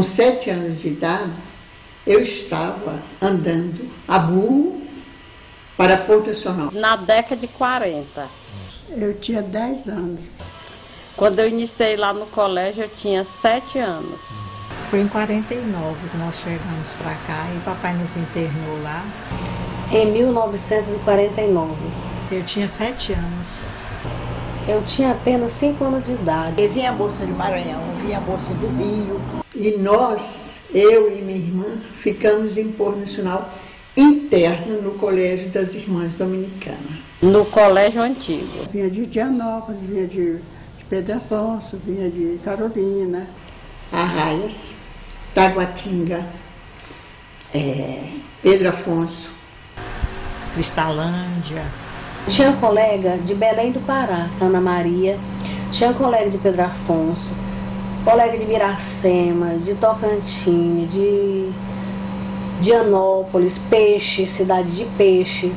com 7 anos de idade, eu estava andando a burro para Porto Nacional. Na década de 40. Eu tinha 10 anos. Quando eu iniciei lá no colégio, eu tinha 7 anos. Foi em 49 que nós chegamos para cá e o papai nos internou lá. Em 1949. Eu tinha 7 anos. Eu tinha apenas 5 anos de idade. E vinha a Bolsa de Maranhão, vinha a Bolsa do Rio. E nós, eu e minha irmã, ficamos em Porto Nacional interno no Colégio das Irmãs Dominicanas. No colégio antigo. Vinha de Dianópolis, vinha de Pedro Afonso, vinha de Carolina. Arraias, Taguatinga, Pedro Afonso. Cristalândia. Tinha colega de Belém do Pará, Ana Maria. Tinha colega de Pedro Afonso, colega de Miracema, de Tocantins, de Dianópolis, Peixe, cidade de Peixe.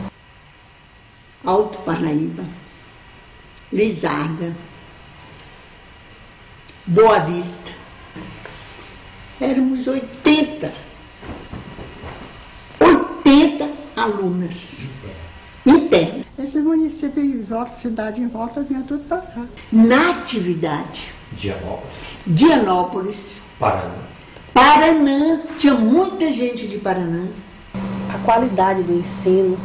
Alto Parnaíba, Lizarda, Boa Vista. Éramos 80 alunas internas. Esse município em volta, cidade em volta, vinha tudo para cá. Natividade, Dianópolis, Paraná, tinha muita gente de Paraná. A qualidade do ensino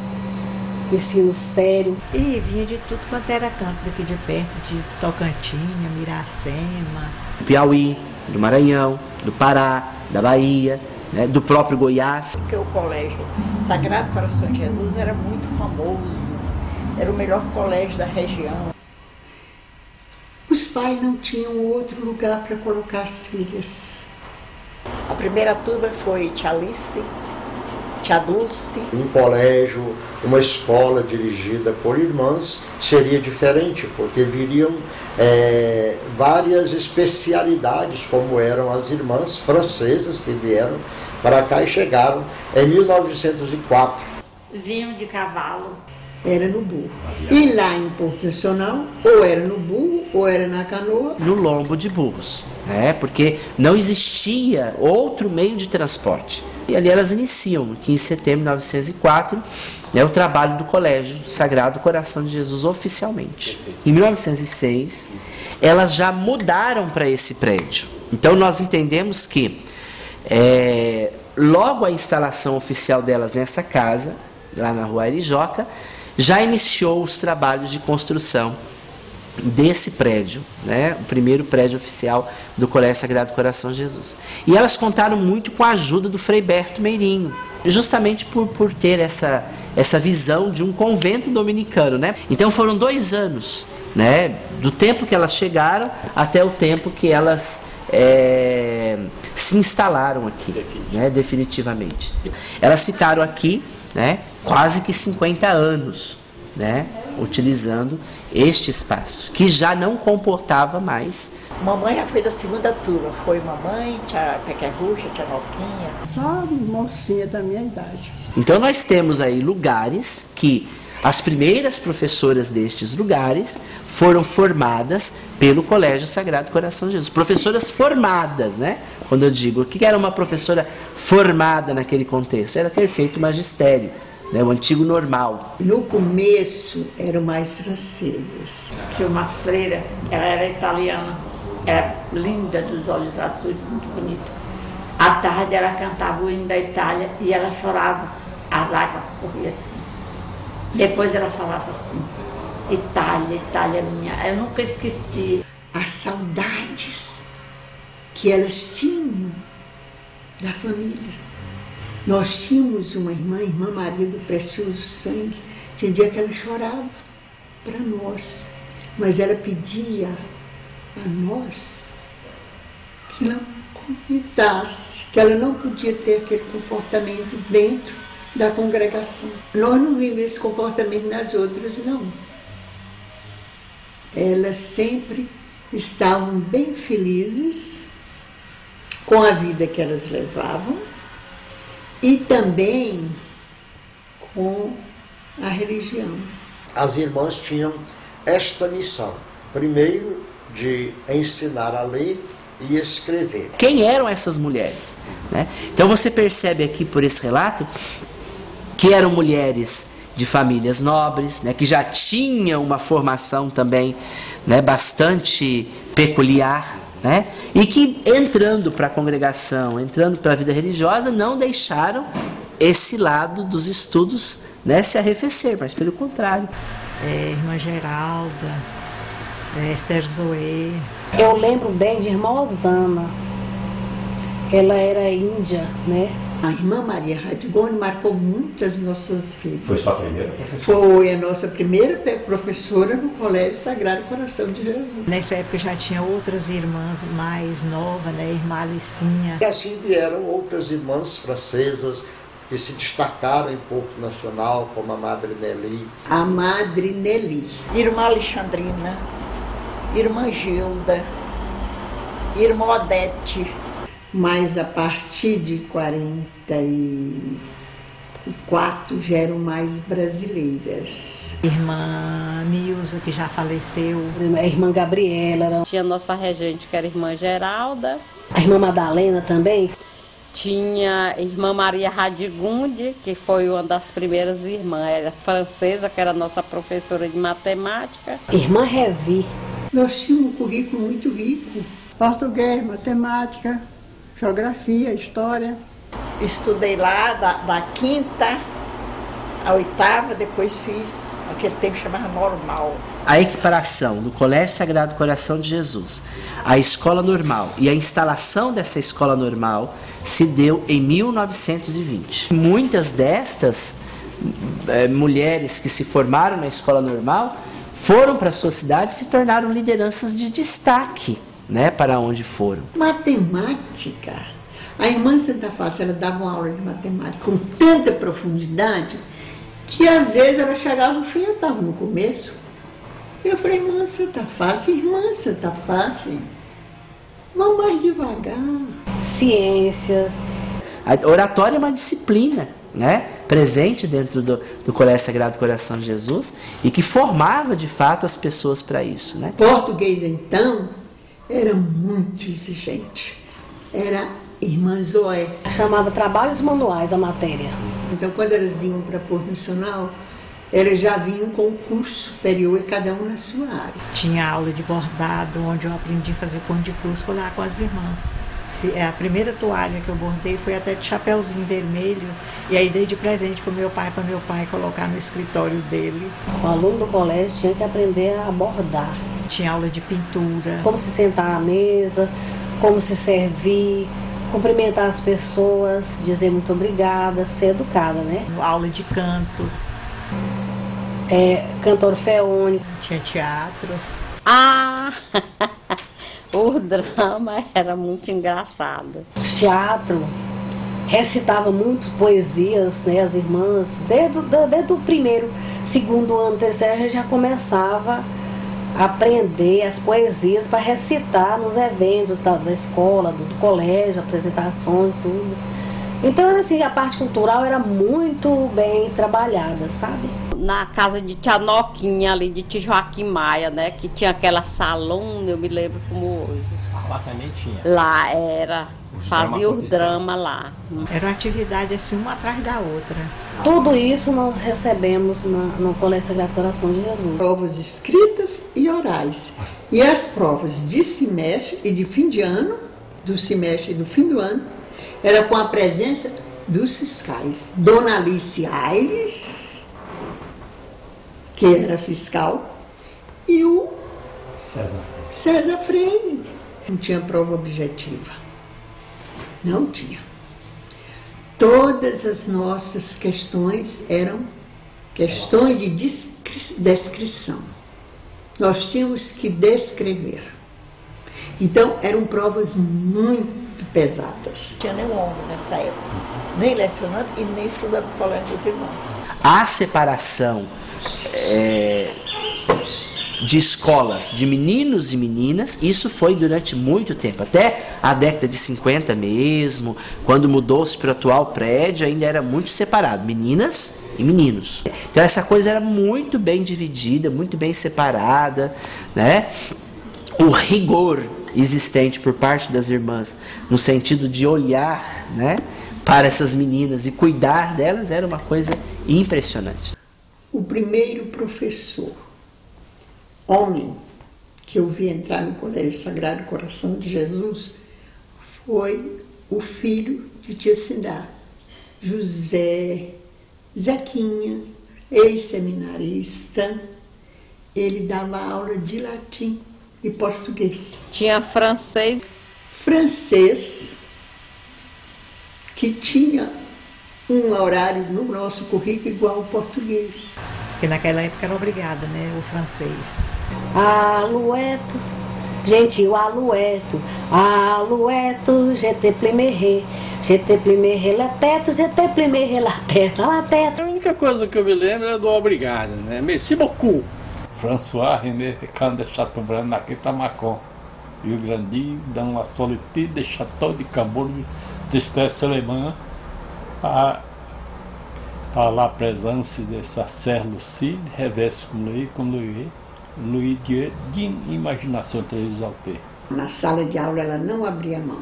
sério. E vinha de tudo quanto era canto daqui de perto, de Tocantins, Miracema. Do Piauí, do Maranhão, do Pará, da Bahia, né, do próprio Goiás. Porque o colégio Sagrado Coração de Jesus era muito famoso, era o melhor colégio da região. Os pais não tinham outro lugar para colocar as filhas. A primeira turma foi Tia Alice, Tia Dulce. Um colégio, uma escola dirigida por irmãs seria diferente, porque viriam várias especialidades, como eram as irmãs francesas que vieram para cá e chegaram em 1904. Vinham de cavalo. Era no burro. E lá em Porto Nacional, ou era no burro, ou era na canoa. No lombo de burros, né? Porque não existia outro meio de transporte. E ali elas iniciam, aqui em setembro de 1904, né, o trabalho do Colégio Sagrado Coração de Jesus oficialmente. Em 1906, elas já mudaram para esse prédio. Então nós entendemos que logo a instalação oficial delas nessa casa, lá na Rua Arijoca, já iniciou os trabalhos de construção desse prédio, né, o primeiro prédio oficial do Colégio Sagrado Coração de Jesus. E elas contaram muito com a ajuda do Frei Berto Meirinho, justamente por ter essa visão de um convento dominicano, né? Então foram 2 anos, né, do tempo que elas chegaram até o tempo que elas se instalaram aqui, né, definitivamente. Elas ficaram aqui, né, quase que 50 anos, né, utilizando este espaço, que já não comportava mais. Mamãe já foi da segunda turma, foi mamãe, tia Pequerrucha, tia Noquinha. Só mocinha da minha idade. Então nós temos aí lugares que as primeiras professoras destes lugares foram formadas pelo Colégio Sagrado Coração de Jesus. Professoras formadas, né? Quando eu digo, o que era uma professora formada naquele contexto? Era ter feito magistério, né? O antigo normal. No começo eram mais francesas. Tinha uma freira, ela era italiana, era linda, dos olhos azuis, muito bonita. À tarde ela cantava o hino da Itália e ela chorava, as lágrimas corriam assim. Depois ela falava assim, Itália, Itália minha, eu nunca esqueci. As saudades que elas tinham da família. Nós tínhamos uma irmã Maria do Precioso Sangue, tinha dia que ela chorava para nós, mas ela pedia a nós que não convidasse, que ela não podia ter aquele comportamento dentro da congregação. Nós não vimos esse comportamento nas outras, não. Elas sempre estavam bem felizes com a vida que elas levavam e também com a religião. As irmãs tinham esta missão, primeiro de ensinar a ler e escrever. Quem eram essas mulheres, né? Então você percebe aqui por esse relato que eram mulheres de famílias nobres, né, que já tinham uma formação também, né, bastante peculiar, né, e que entrando para a congregação, entrando para a vida religiosa, não deixaram esse lado dos estudos, né, se arrefecer, mas pelo contrário. Irmã Geralda, Serzoê. Eu lembro bem de irmã Osana. Ela era índia, né? A irmã Maria Radigoni marcou muitas nossas vidas. Foi sua primeira professora? Foi a nossa primeira professora no Colégio Sagrado Coração de Jesus. Nessa época já tinha outras irmãs mais novas, né? Irmã Alicinha. E assim vieram outras irmãs francesas que se destacaram em Porto Nacional, como a Madre Nelly. A Madre Nelly. Irmã Alexandrina, Irmã Gilda, Irmã Odete. Mas a partir de 44 já eram mais brasileiras. Irmã Nilza, que já faleceu. A irmã Gabriela. Tinha a nossa regente, que era a irmã Geralda. A irmã Madalena também. Tinha a irmã Maria Radigundi, que foi uma das primeiras irmãs. Era francesa, que era a nossa professora de matemática. Irmã Revi. Nós tínhamos um currículo muito rico. Português, matemática, geografia, história. Estudei lá da quinta à oitava, depois fiz aquele tempo que chamava normal. A equiparação do Colégio Sagrado Coração de Jesus, a escola normal e a instalação dessa escola normal se deu em 1920. Muitas destas mulheres que se formaram na escola normal foram para a sua cidade e se tornaram lideranças de destaque, né, para onde foram. Matemática. A irmã Santa Fácil, ela dava uma aula de matemática com tanta profundidade que às vezes ela chegava no fim, eu estava no começo. Eu falei, irmã Santa Fácil, vamos mais devagar. Ciências. A oratória é uma disciplina, né, presente dentro do Colégio Sagrado Coração de Jesus e que formava de fato as pessoas para isso, né? Português, então, era muito exigente. Era irmã Zoé. Chamava trabalhos manuais a matéria. Então, quando elas iam para Porto Nacional, elas já vinham com um curso superior e cada um na sua área. Tinha aula de bordado, onde eu aprendi a fazer pano de cruz, foi lá com as irmãs. A primeira toalha que eu bordei foi até de chapeuzinho vermelho, e aí dei de presente para meu pai colocar no escritório dele. O aluno do colégio tinha que aprender a bordar. Tinha aula de pintura. Como se sentar à mesa, como se servir, cumprimentar as pessoas, dizer muito obrigada, ser educada, né? Aula de canto. Canto orfeônico. Tinha teatros. Ah! O drama era muito engraçado. Teatro, recitava muito poesias, né? As irmãs, desde o primeiro, segundo ano, terceiro, a gente já começava a aprender as poesias para recitar nos eventos da escola, do colégio, apresentações, tudo. Então, assim, a parte cultural era muito bem trabalhada, sabe? Na casa de Tia Noquinha, ali de Tio Joaquim Maia, né? Que tinha aquela salona, eu me lembro como hoje. Lá também tinha. Lá era, fazia o drama lá. Era uma atividade assim, uma atrás da outra. Tudo isso nós recebemos no Colégio Sagrado Coração de Jesus. Provas escritas e orais. E as provas de semestre e de fim de ano, do semestre e do fim do ano, era com a presença dos fiscais. Dona Alice Aires, que era fiscal, e o César Freire. Não tinha prova objetiva. Não tinha. Todas as nossas questões eram questões de descrição. Nós tínhamos que descrever. Então, eram provas muito pesadas. Não tinha nenhum homem nessa época, nem lecionando e nem estudando no colégio dos irmãos. A separação de escolas de meninos e meninas, isso foi durante muito tempo, até a década de 50 mesmo, quando mudou-se para o atual prédio, ainda era muito separado, meninas e meninos. Então essa coisa era muito bem dividida, muito bem separada, né? O rigor existente por parte das irmãs, no sentido de olhar, né, para essas meninas e cuidar delas, era uma coisa impressionante. O primeiro professor, homem, que eu vi entrar no Colégio Sagrado Coração de Jesus, foi o filho de tia Cindá, José Zequinha, ex-seminarista. Ele dava aula de latim e português. Tinha francês. Francês, que tinha um horário no nosso currículo igual ao português. Porque naquela época era obrigada, né, o francês. Alueto, gentil alueto, alueto, j'étais plimeré, la tête, j'étais plimeré, la tête. A única coisa que eu me lembro é do obrigado, né? Merci beaucoup. François René Recande de Chateaubriand, na Quinta-Macon, Rio Grande, dans la solitude de Château de Cambourg, tristesse alemã, à la présence de sa sœur Lucide, reveste comme Louis Dieu, d'une imagination très exaltée. Na sala de aula ela não abria a mão,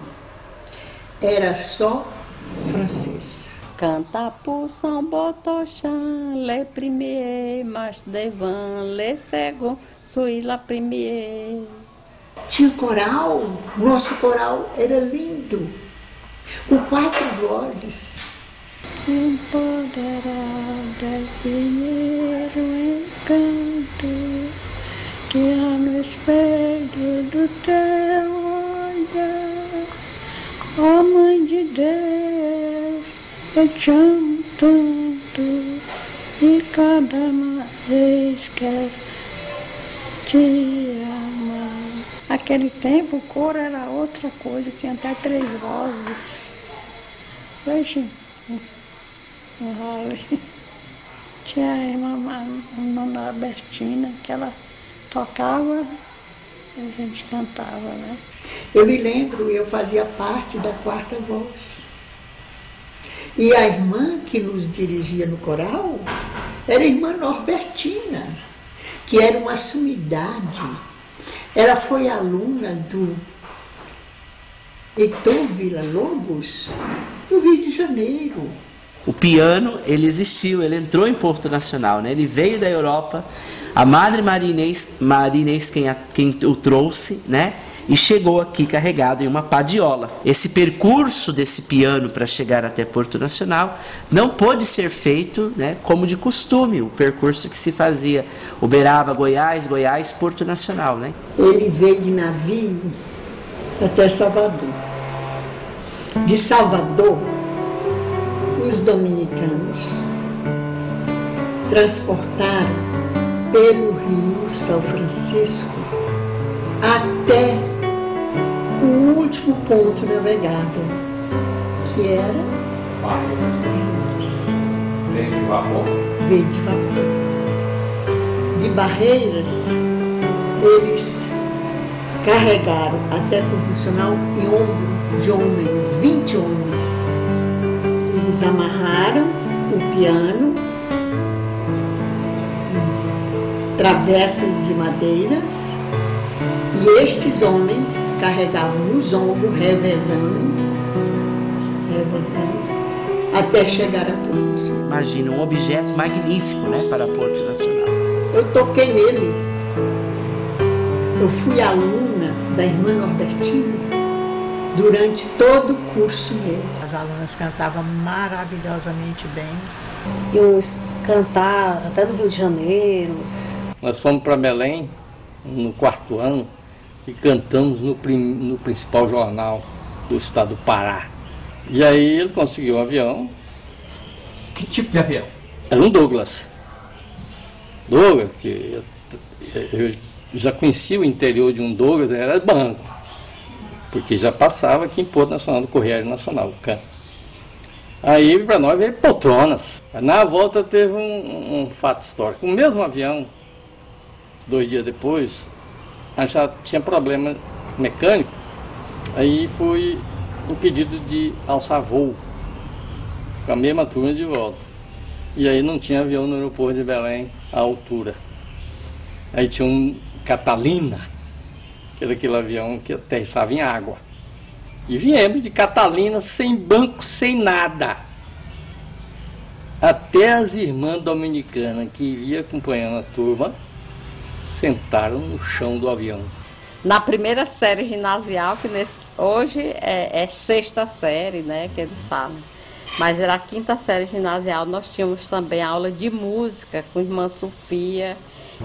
era só francês. Canta pour son Botochan, les premiers marches devant, les seconds, suis la première. Tinha coral, nosso coral era lindo, com 4 vozes. Empoderada, primeiro encanto, que há no espelho do teu olhar. Ó Mãe de Deus, eu te amo tanto, e cada vez quero te amar. Naquele tempo o coro era outra coisa, tinha até 3 vozes. Hoje, tinha a irmã Albertina, que ela tocava e a gente cantava, né? Eu me lembro, eu fazia parte da 4ª voz. E a irmã que nos dirigia no coral era a irmã Norbertina, que era uma sumidade. Ela foi aluna do Heitor Villa-Lobos, no Rio de Janeiro. O piano, ele existiu, ele entrou em Porto Nacional, né? Ele veio da Europa, a Madre Maria Inês quem o trouxe, né? E chegou aqui carregado em uma padiola. Esse percurso desse piano para chegar até Porto Nacional não pôde ser feito, né, como de costume, o percurso que se fazia Uberaba, Goiás, Porto Nacional, né? Ele veio de navio até Salvador. De Salvador, os dominicanos transportaram pelo Rio São Francisco até o último ponto navegável, que era Barreiras. Veio de vapor? Veio de vapor. De Barreiras, eles carregaram até Porto Nacional em ombro de homens, 20 homens. Eles amarraram o piano, travessas de madeiras, e estes homens carregavam nos ombros, revezando, até chegar a Porto Nacional. Imagina, um objeto magnífico, né, para Porto Nacional. Eu toquei nele. Eu fui aluna da irmã Norbertina durante todo o curso meu. As alunas cantavam maravilhosamente bem. Eu cantar até no Rio de Janeiro. Nós fomos para Belém no 4º ano e cantamos no principal jornal do estado do Pará. E aí ele conseguiu um avião. Que tipo de avião? Era um Douglas. Douglas, que eu já conhecia o interior de um Douglas, era banco, porque já passava aqui em Porto Nacional, do Correio Nacional. Aí para nós veio poltronas. Na volta teve um fato histórico. O mesmo avião, 2 dias depois, já tinha problema mecânico, aí foi impedido de alçar voo com a mesma turma de volta. E aí não tinha avião no aeroporto de Belém à altura. Aí tinha um Catalina, que era aquele avião que aterrissava em água. E viemos de Catalina sem banco, sem nada. Até as irmãs dominicanas que iam acompanhando a turma sentaram no chão do avião. Na primeira série ginasial, que hoje é sexta série, né, que eles falam. Mas era a quinta série ginasial, nós tínhamos também aula de música com a irmã Sofia.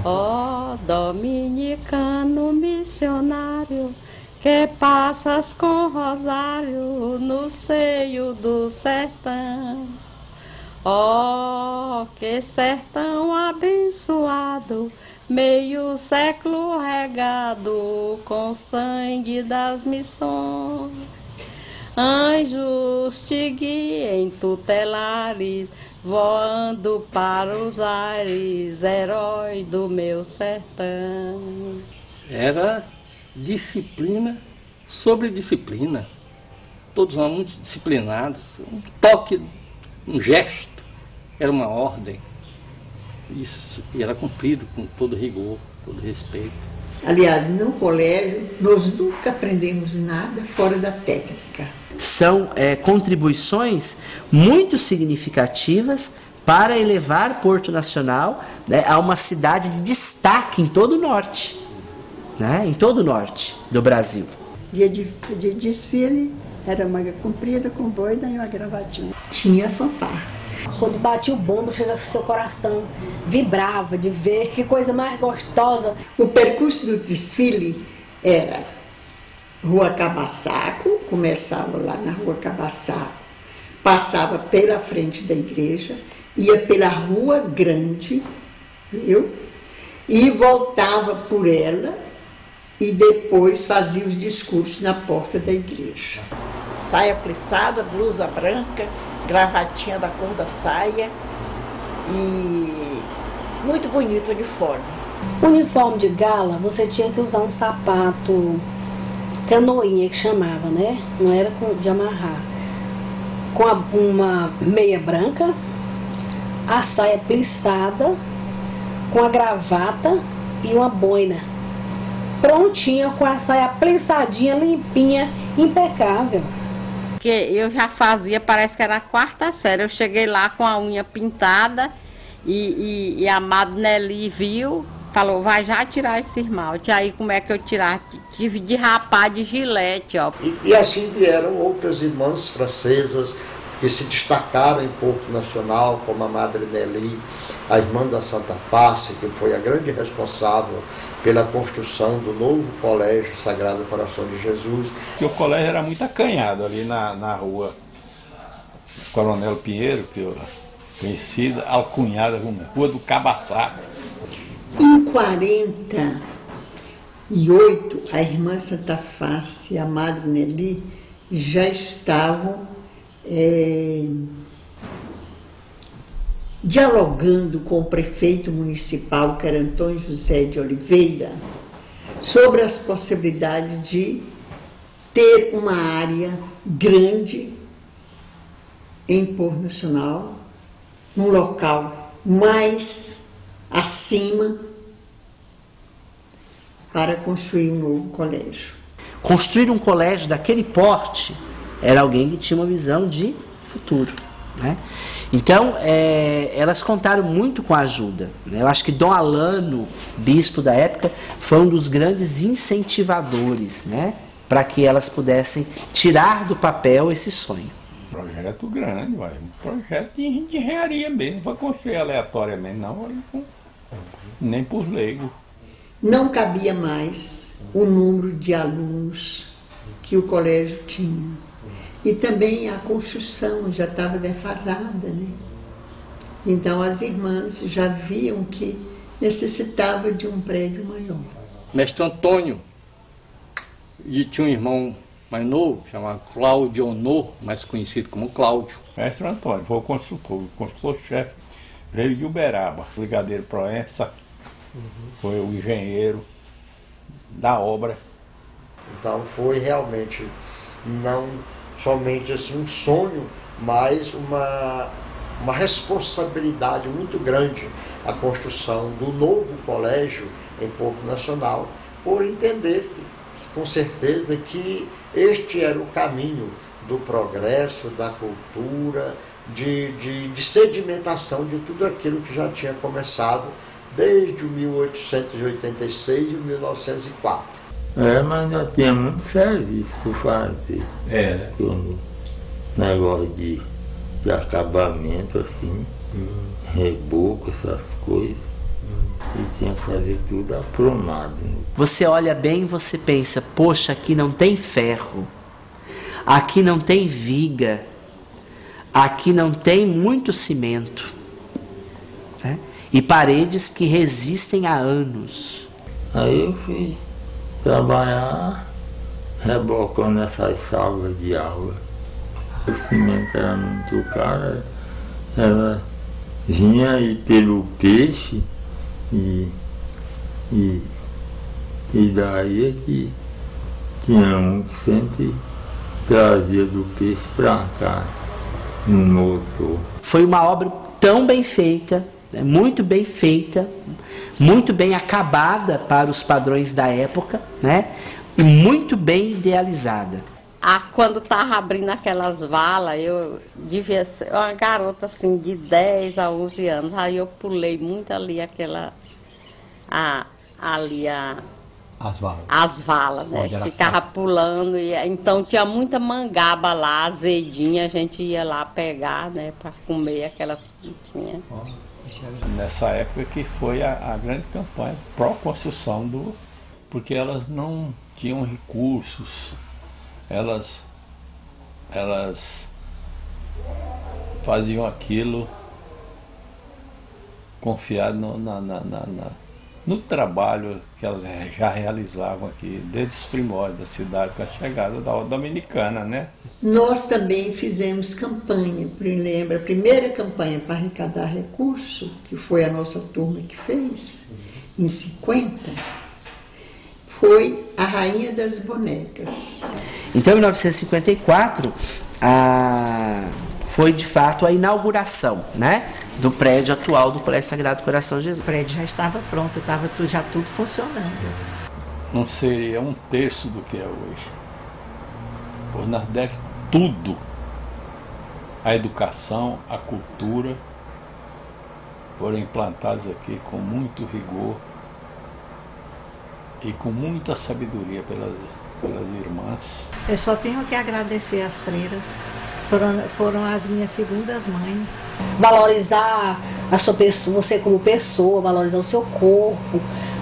Ó, dominicano missionário, que passas com rosário no seio do sertão. Ó, que sertão abençoado, meio século regado com sangue das missões. Anjos te guiem tutelares, voando para os ares, herói do meu sertão. Era disciplina sobre disciplina. Todos nós muito disciplinados. Um toque, um gesto, era uma ordem. Isso era cumprido com todo rigor, todo respeito. Aliás, no colégio, nós nunca aprendemos nada fora da técnica. São contribuições muito significativas para elevar Porto Nacional, né, a uma cidade de destaque em todo o norte, né, em todo o norte do Brasil. Dia de desfile, era manga comprida com boina e uma gravatinha. Tinha fanfarra. Quando batia o bombo, chegava no seu coração, vibrava de ver, que coisa mais gostosa. O percurso do desfile era Rua Cabaçaco, começava lá na Rua Cabaçaco, passava pela frente da igreja, ia pela Rua Grande, viu? E voltava por ela e depois fazia os discursos na porta da igreja. Saia plissada, blusa branca, gravatinha da cor da saia e muito bonito o uniforme. O uniforme de gala, você tinha que usar um sapato canoinha, que chamava, né? Não era de amarrar. Com uma meia branca, a saia plissada, com a gravata e uma boina. Prontinha, com a saia plissadinha, limpinha, impecável. Que eu já fazia, parece que era a quarta série. Eu cheguei lá com a unha pintada e a Madnelli viu, falou, vai já tirar esse esmalte. Aí como é que eu tirar? Tive de rapar de gilete, ó. E assim vieram outras irmãs francesas que se destacaram em Porto Nacional, como a Madre Nelly, a irmã da Santa Face, que foi a grande responsável pela construção do novo Colégio Sagrado Coração de Jesus. O colégio era muito acanhado ali na rua Coronel Pinheiro, que eu conhecida, alcunhada como Rua do Cabaçaco. Em 48, a irmã Santa Face e a Madre Nelly já estavam dialogando com o prefeito municipal, que era Antônio José de Oliveira, sobre as possibilidades de ter uma área grande em Porto Nacional, num local mais acima, para construir um novo colégio. Construir um colégio daquele porte era alguém que tinha uma visão de futuro, né? Então, elas contaram muito com a ajuda, né? Eu acho que Dom Alano, bispo da época, foi um dos grandes incentivadores, né? Para que elas pudessem tirar do papel esse sonho. Projeto grande, um projeto de engenharia mesmo, não foi construir aleatoriamente, não, nem por leigos. Não cabia mais o número de alunos que o colégio tinha. E também a construção já estava defasada, né? Então as irmãs já viam que necessitava de um prédio maior. Mestre Antônio, e tinha um irmão mais novo, chamado Cláudio Honor, mais conhecido como Cláudio. Mestre Antônio foi o consultor-chefe, veio de Uberaba, Brigadeiro Proença, foi o engenheiro da obra. Então foi realmente não somente assim um sonho, mas uma responsabilidade muito grande a construção do novo colégio em Porto Nacional, por entender com certeza que este era o caminho do progresso, da cultura, de sedimentação de tudo aquilo que já tinha começado desde o 1886 e 1904. Mas já tinha muito serviço para fazer. Quando negócio de acabamento, assim, reboco, essas coisas. E tinha que fazer tudo aprumado. Você olha bem e você pensa, poxa, aqui não tem ferro, aqui não tem viga, aqui não tem muito cimento, né? E paredes que resistem há anos. Aí eu fui trabalhar rebocando essas salas de aula. O cimento era muito caro, ela vinha aí pelo peixe e daí é que tinha um que sempre trazia do peixe para cá, no motor. Foi uma obra tão bem feita, muito bem feita, muito bem acabada para os padrões da época, né? E muito bem idealizada. Quando estava abrindo aquelas valas, eu devia ser uma garota assim de 10 a 11 anos. Aí eu pulei muito ali as valas, né? Ficava pulando. Então tinha muita mangaba lá, azedinha, a gente ia lá pegar, né? Para comer aquela frutinha. Nessa época que foi a grande campanha pró-construção porque elas não tinham recursos. Elas faziam aquilo confiado no trabalho que elas já realizavam aqui, desde os primórdios da cidade, com a chegada da Ordem Dominicana, né? Nós também fizemos campanha, lembra, a primeira campanha para arrecadar recurso, que foi a nossa turma que fez, em 50, foi a Rainha das Bonecas. Então, em 1954, foi de fato a inauguração, né, do prédio atual do Colégio Sagrado Coração de Jesus. O prédio já estava pronto, estava já tudo funcionando. Não seria um terço do que é hoje. Por nas décadas, tudo, a educação, a cultura, foram implantados aqui com muito rigor e com muita sabedoria pelas irmãs. Eu só tenho que agradecer às freiras, foram as minhas segundas mães. Valorizar a sua pessoa, você como pessoa, valorizar o seu corpo,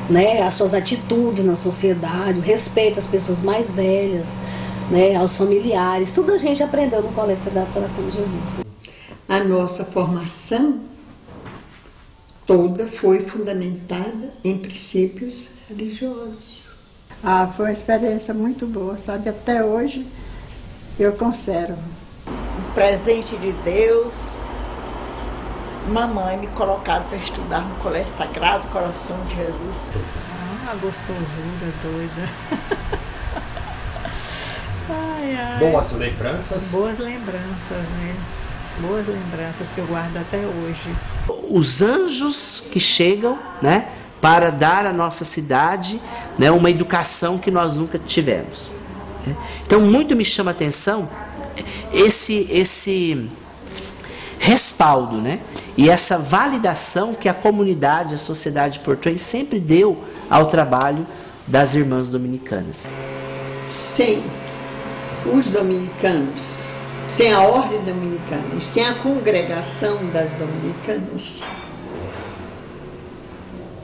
né, as suas atitudes na sociedade, o respeito às pessoas mais velhas, né, aos familiares, tudo a gente aprendeu no Colégio Sagrado Coração de Jesus. A nossa formação toda foi fundamentada em princípios religiosos. Foi uma experiência muito boa, sabe? Até hoje eu conservo. Um presente de Deus. Mamãe me colocaram para estudar no Colégio Sagrado Coração de Jesus. A gostosura doida. Boas lembranças. Boas lembranças, né? Boas lembranças que eu guardo até hoje. Os anjos que chegam, né, para dar à nossa cidade, né, uma educação que nós nunca tivemos. Então, muito me chama a atenção esse respaldo, né, e essa validação que a comunidade, a sociedade portuense sempre deu ao trabalho das irmãs dominicanas. Sem os dominicanos, sem a ordem dominicana e sem a congregação das dominicanas,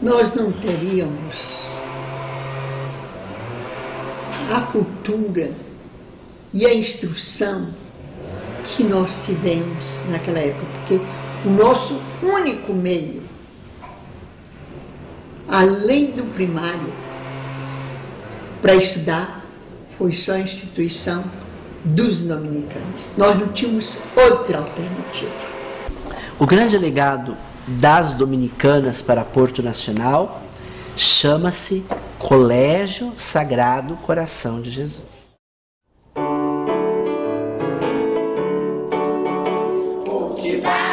nós não teríamos a cultura e a instrução que nós tivemos naquela época, porque o nosso único meio, além do primário, para estudar, foi só a instituição dos dominicanos. Nós não tínhamos outra alternativa. O grande legado das dominicanas para Porto Nacional chama-se Colégio Sagrado Coração de Jesus. O que vai